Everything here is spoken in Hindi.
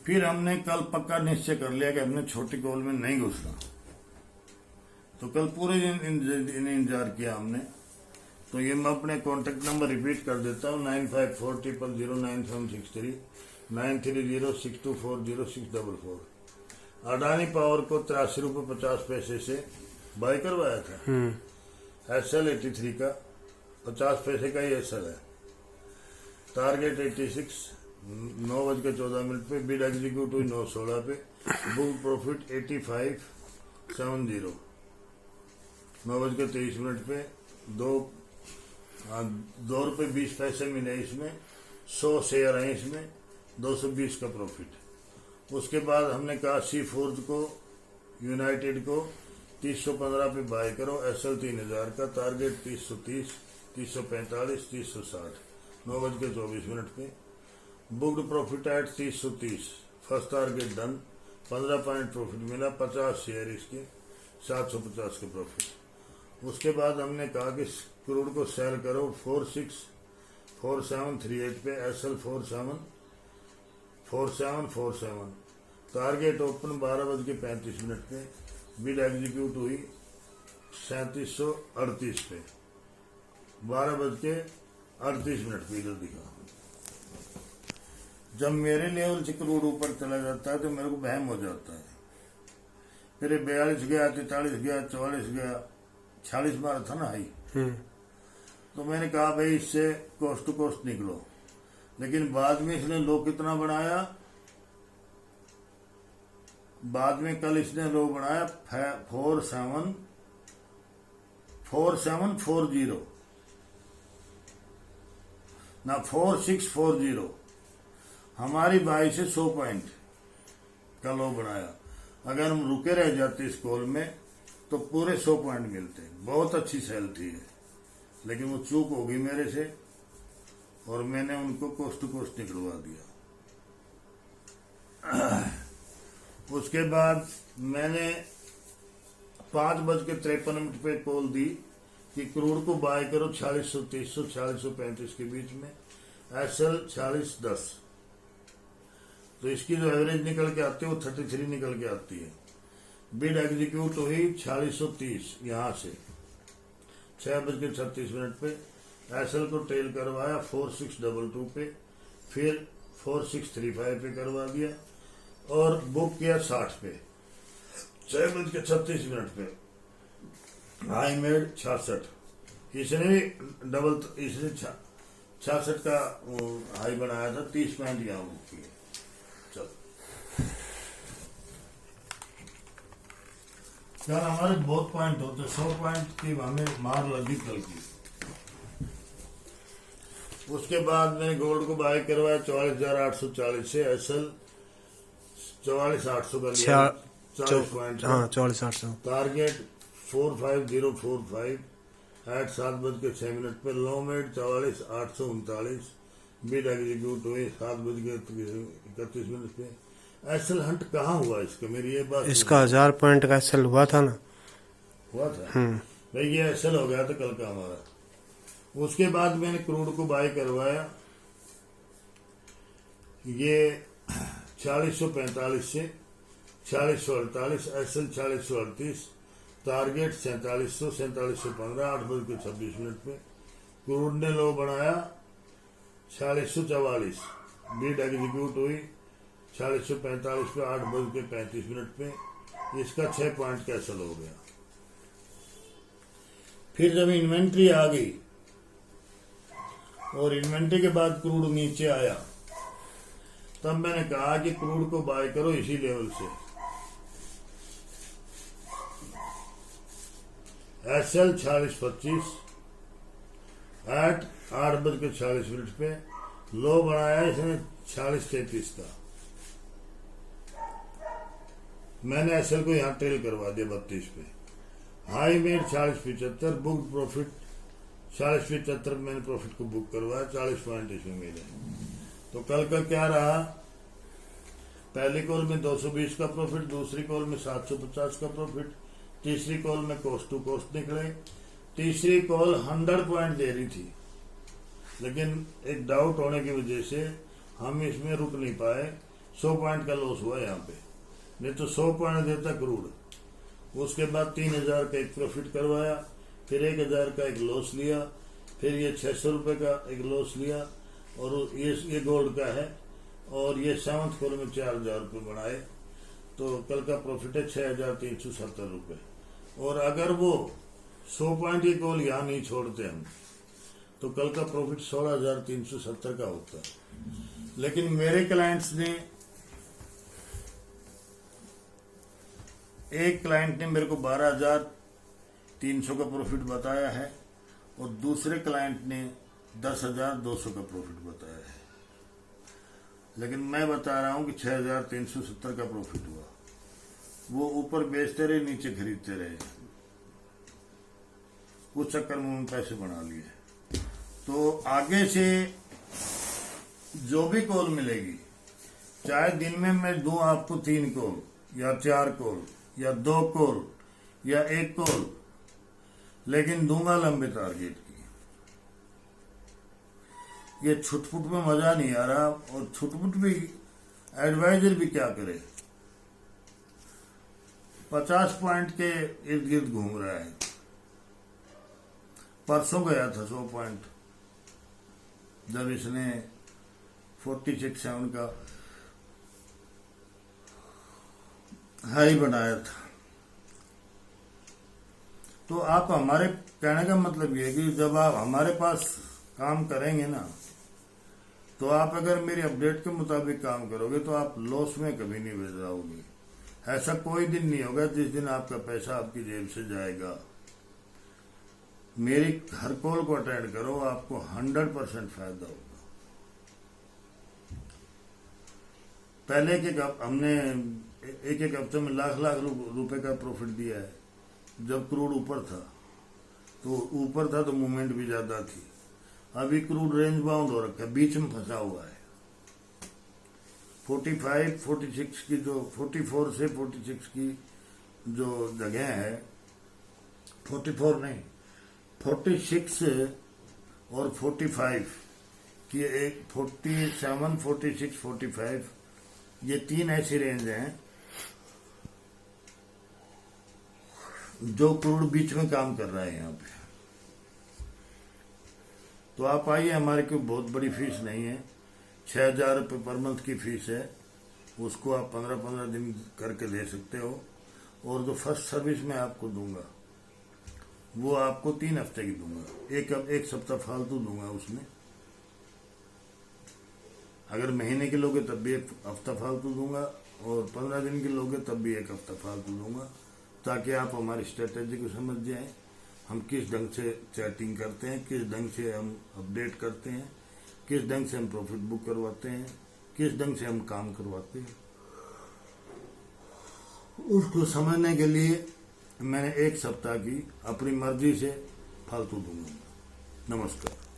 फिर हमने कल पक्का निश्चय कर लिया कि हमने छोटी कॉल में नहीं घुसना। तो कल पूरे दिन इंतजार किया हमने। तो ये मैं अपने कॉन्टेक्ट नंबर रिपीट कर देता हूँ, 9540097763 9306240644। अडानी पावर को 83 रुपये 50 पैसे से बाय करवाया था। SL 83 का 50 पैसे का ही SL है। टारगेट 86 9:14 पे, बिड एग्जीक्यूट हुई 9:16 पे, बुक प्रॉफिट 8570 9:23 पे, 2 रुपये 20 पैसे मिले इसमें, 100 शेयर हैं इसमें, 220 का प्रॉफिट। उसके बाद हमने कहा सी फोर्ज को, यूनाइटेड को 315 पे बाय करो, SL 3000 का, टारगेट 330 345 360 9:24 पे, booked profit at 330, first target done, 15 point profit मिला, 50 शेयर इसके, 750 का प्रॉफिट। उसके बाद हमने कहा कि क्रूड को सेल करो 464738 पे, SL 474747, टारगेट ओपन 12:35 पे, बिड एग्जीक्यूट हुई 3738 पे, 12:38 पे इधर दिखा। जब मेरे लेवल से क्रूड ऊपर चला जाता है तो मेरे को बहम हो जाता है। फिर 42 गया, 43 गया, 44 गया, 46 मारा था ना हाई। तो मैंने कहा भाई इससे कोस्ट टू कोस्ट निकलो। लेकिन बाद में इसने लो कितना बनाया, बाद में कल इसने लो बनाया 4740 ना 4640, हमारी बाई से 100 पॉइंट का लो बनाया। अगर हम रुके रह जाते इस कॉल में तो पूरे 100 पॉइंट मिलते। बहुत अच्छी सेल थी है, लेकिन वो चूक हो गई मेरे से और मैंने उनको कोस्ट टू कोस्ट निकलवा दिया। उसके बाद मैंने 5:53 पे कॉल दी कि क्रूड को बाय करो 4630 4635 के बीच में, SL 4610। तो इसकी जो एवरेज निकल के आती है वो 33 निकल के आती है। बिड एग्जीक्यूट हुई 4630 यहां से 6:36 पे, SL को ट्रेल करवाया 4622 पे, फिर 4635 पे करवा दिया और बुक किया 60 पे 6:36 पे। हाई मेड 66, इसने भी डबल, इसने 66 का हाई बनाया था, 30 पॉइंट यहाँ बुक किए। चल यार हमारे बहुत पॉइंट होते, 100 पॉइंट की हमें मार लगी कल की। उसके बाद मैंने गोल्ड को बाय करवाया 44,840 से, SL 44,800 का लिया, 40 पॉइंट, 44,800, टारगेट 45045 एट 7:06 पे, लो मेड 44,839, बिड एग्जीक्यूट हुई 7:31 पे। SL हंट कहाँ हुआ इसका, मेरी ये बात, इसका 1000 पॉइंट का SL हुआ था ना, हुआ था भाई, ये SL हो गया था कल का हमारा। उसके बाद मैंने क्रूड को बाय करवाया ये 4645 से 4648, SL 4638, टारगेट 4700 4715 8:26 पे। क्रूड ने लो बनाया 4644, बिड एग्जीक्यूट हुई 4645 पे 8:35 पे, इसका 6 पॉइंट का SL हो गया। फिर जब इन्वेंट्री आ गई और इन्वेंट्री के बाद क्रूड नीचे आया, तब मैंने कहा कि क्रूड को बाय करो इसी लेवल से। SL 4625 एट 8:40 पे, लो बनाया इसने 4633 का। मैंने SL को यहाँ ट्रेल करवा दिया 32 पे। हाई मेड 4675, बुक प्रॉफिट 4675, मैंने प्रॉफिट को बुक करवाया, 40 पॉइंट इसमें मिले। तो कल का क्या रहा, पहली कॉल में 220 का प्रॉफिट, दूसरी कॉल में 750 का प्रॉफिट, तीसरी कॉल में कोस्ट टू कोस्ट निकले। तीसरी कॉल 100 पॉइंट दे रही थी, लेकिन एक डाउट होने की वजह से हम इसमें रुक नहीं पाए। 100 पॉइंट का लॉस हुआ यहाँ पे, नहीं तो 100 पॉइंट देता क्रूड। उसके बाद 3000 का एक प्रॉफिट करवाया, फिर 1000 का एक लॉस लिया, फिर ये 600 रुपये का एक लॉस लिया, और ये गोल्ड का है, और ये 7th कॉल में 4000 रुपये बढ़ाए। तो कल का प्रॉफिट है 6370 रुपये। और अगर वो 100 पॉइंट की कॉल यहाँ नहीं छोड़ते हम, तो कल का प्रॉफिट 16370 का होता है। लेकिन मेरे क्लाइंट्स ने, एक क्लाइंट ने मेरे को 12300 का प्रॉफिट बताया है, और दूसरे क्लाइंट ने 10200 का प्रॉफिट बताया है। लेकिन मैं बता रहा हूं कि 6370 का प्रॉफिट हुआ। वो ऊपर बेचते रहे, नीचे खरीदते रहे, उस चक्कर में उन पैसे बना लिए। तो आगे से जो भी कॉल मिलेगी, चाहे दिन में मैं दूं आपको 3 कॉल या 4 कॉल या 2 कॉल या 1 कॉल, लेकिन दूंगा लंबे टारगेट की। ये छुटपुट में मजा नहीं आ रहा, और छुटपुट भी एडवाइजर भी क्या करे, 50 पॉइंट के इर्द गिर्द घूम रहा है। परसों गया था 100 पॉइंट, जब इसने 46.7 का हाई बनाया था। तो आप, हमारे कहने का मतलब ये है कि जब आप हमारे पास काम करेंगे ना, तो आप अगर मेरी अपडेट के मुताबिक काम करोगे तो आप लॉस में कभी नहीं बच जाओगे। ऐसा कोई दिन नहीं होगा जिस दिन आपका पैसा आपकी जेब से जाएगा। मेरी हर कॉल को अटेंड करो, आपको 100% फायदा होगा। पहले के हमने एक हफ्ते में लाख रुपए का प्रॉफिट दिया है। जब क्रूड ऊपर था तो मूवमेंट भी ज्यादा थी। अभी क्रूड रेंज बाउंड हो रखा है, बीच में फंसा हुआ है। 45, 46 की जो 44 से 46 की जो जगह है, 44 नहीं, 46 और 45 की एक 47, 46, 45, ये 3 ऐसी रेंज हैं जो क्रूड बीच में काम कर रहा है यहाँ पे। तो आप आइए, हमारे कोई बहुत बड़ी फीस नहीं है, 6000 रुपये पर मंथ की फीस है। उसको आप 15-15 दिन करके दे सकते हो। और जो फर्स्ट सर्विस मैं आपको दूंगा वो आपको 3 हफ्ते की दूंगा, एक सप्ताह फालतू दूंगा उसमें। अगर महीने के लोगे तब भी 1 हफ्ता फालतू दूंगा, और 15 दिन के लोगे तब भी 1 हफ्ता फालतू दूंगा, ताकि आप हमारी स्ट्रेटेजी को समझ जाएं। हम किस ढंग से चैटिंग करते हैं, किस ढंग से हम अपडेट करते हैं, किस ढंग से हम प्रॉफिट बुक करवाते हैं, किस ढंग से हम काम करवाते हैं। उसको समझने के लिए मैंने 1 सप्ताह की अपनी मर्जी से फालतू दूंगा। नमस्कार।